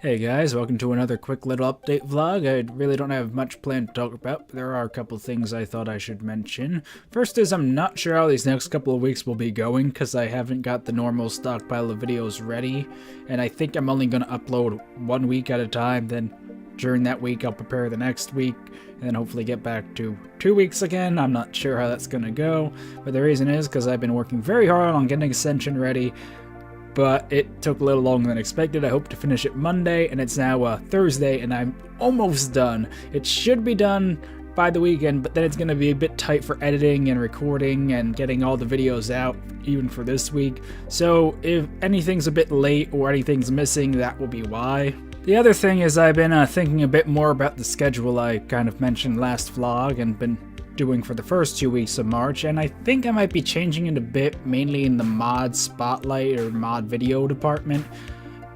Hey guys, welcome to another quick little update vlog. I really don't have much planned to talk about, but there are a couple things I thought I should mention. First is I'm not sure how these next couple of weeks will be going because I haven't got the normal stockpile of videos ready, and I think I'm only going to upload 1 week at a time. Then during that week I'll prepare the next week and then hopefully get back to 2 weeks again. I'm not sure how that's going to go, but the reason is because I've been working very hard on getting Ascension ready. But it took a little longer than expected. I hope to finish it Monday, and it's now Thursday, and I'm almost done. It should be done by the weekend, but then it's going to be a bit tight for editing and recording and getting all the videos out, even for this week. So if anything's a bit late or anything's missing, that will be why. The other thing is I've been thinking a bit more about the schedule I kind of mentioned last vlog and been doing for the first 2 weeks of March, and I think I might be changing it a bit, mainly in the mod spotlight or mod video department,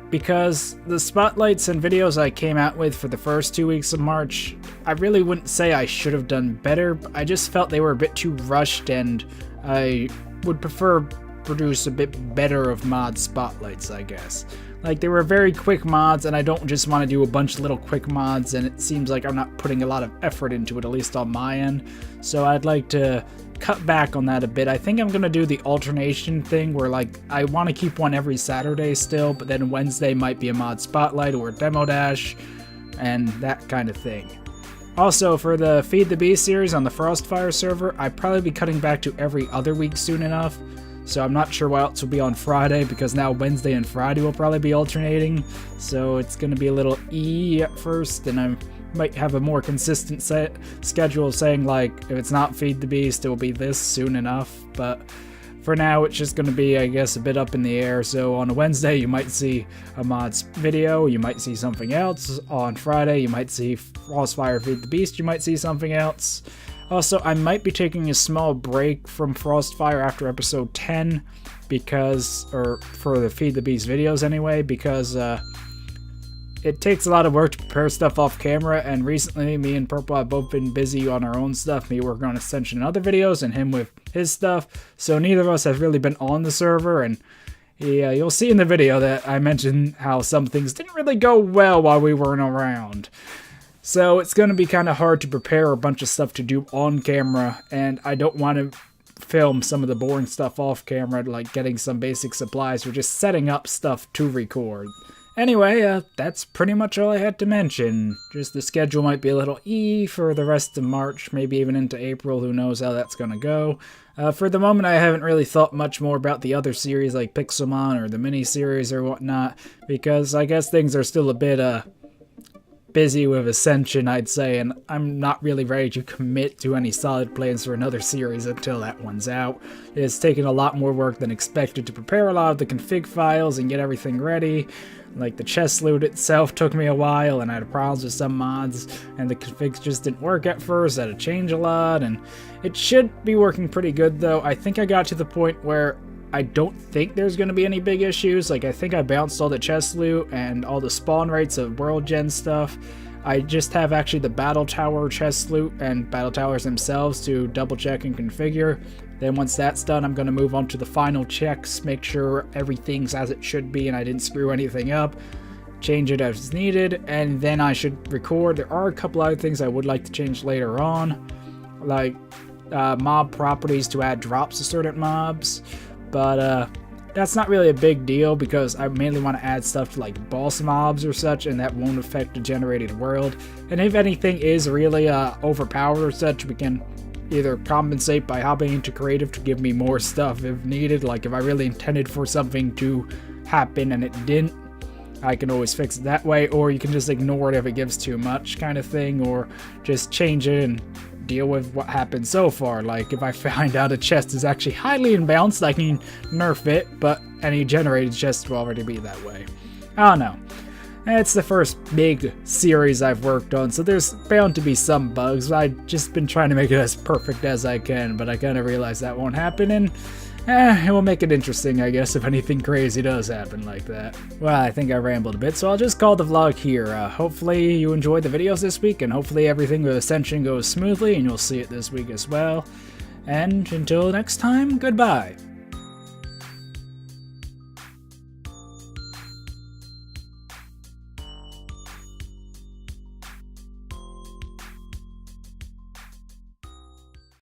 because the spotlights and videos I came out with for the first 2 weeks of March, I really wouldn't say I should have done better, but I just felt they were a bit too rushed, and I would prefer produce a bit better of mod spotlights, I guess. Like, they were very quick mods, and I don't just want to do a bunch of little quick mods, and it seems like I'm not putting a lot of effort into it, at least on my end. So I'd like to cut back on that a bit. I think I'm going to do the alternation thing where, like, I want to keep one every Saturday still, but then Wednesday might be a mod spotlight or a demo dash, and that kind of thing. Also, for the Feed the Beast series on the Frostfire server, I'd probably be cutting back to every other week soon enough. So I'm not sure what else will be on Friday, because now Wednesday and Friday will probably be alternating. So it's going to be a little at first, and I might have a more consistent schedule saying, like, if it's not Feed the Beast, it will be this soon enough. But for now, it's just going to be, I guess, a bit up in the air. So on a Wednesday, you might see a mods video, you might see something else. On Friday, you might see Frostfire Feed the Beast, you might see something else. Also, I might be taking a small break from Frostfire after episode 10, or for the Feed the Beast videos anyway, because it takes a lot of work to prepare stuff off camera, and recently me and Purple have both been busy on our own stuff, me working on Ascension and other videos, and him with his stuff, so neither of us have really been on the server, and you'll see in the video that I mentioned how some things didn't really go well while we weren't around. So it's going to be kind of hard to prepare a bunch of stuff to do on camera, and I don't want to film some of the boring stuff off camera, like getting some basic supplies or just setting up stuff to record. Anyway, that's pretty much all I had to mention. Just the schedule might be a little for the rest of March, maybe even into April, who knows how that's going to go. For the moment, I haven't really thought much more about the other series like Pixelmon or the mini-series or whatnot, because I guess things are still a bit, busy with Ascension, I'd say, and I'm not really ready to commit to any solid plans for another series until that one's out. It's taken a lot more work than expected to prepare a lot of the config files and get everything ready. Like, the chest loot itself took me a while, and I had problems with some mods, and the configs just didn't work at first. I had to change a lot, and it should be working pretty good, though. I think I got to the point where I don't think there's going to be any big issues. Like, I think I bounced all the chest loot and all the spawn rates of world gen stuff. I just have actually the battle tower chest loot and battle towers themselves to double check and configure. Then once that's done, I'm going to move on to the final checks, make sure everything's as it should be and I didn't screw anything up, change it as needed, and then I should record. There are a couple other things I would like to change later on, like mob properties to add drops to certain mobs. But that's not really a big deal because I mainly want to add stuff to like boss mobs or such, and that won't affect the generated world. And if anything is really overpowered or such, we can either compensate by hopping into creative to give me more stuff if needed. Like, if I really intended for something to happen and it didn't, I can always fix it that way, or you can just ignore it if it gives too much kind of thing, or just change it and deal with what happened so far. Like, if I find out a chest is actually highly imbalanced, I can nerf it, but any generated chest will already be that way. I don't know. It's the first big series I've worked on, so there's bound to be some bugs. I've just been trying to make it as perfect as I can, but I kind of realize that won't happen, and it will make it interesting, I guess, if anything crazy does happen like that. Well, I think I rambled a bit, so I'll just call the vlog here. Hopefully you enjoyed the videos this week, and hopefully everything with Ascension goes smoothly, and you'll see it this week as well. And until next time, goodbye.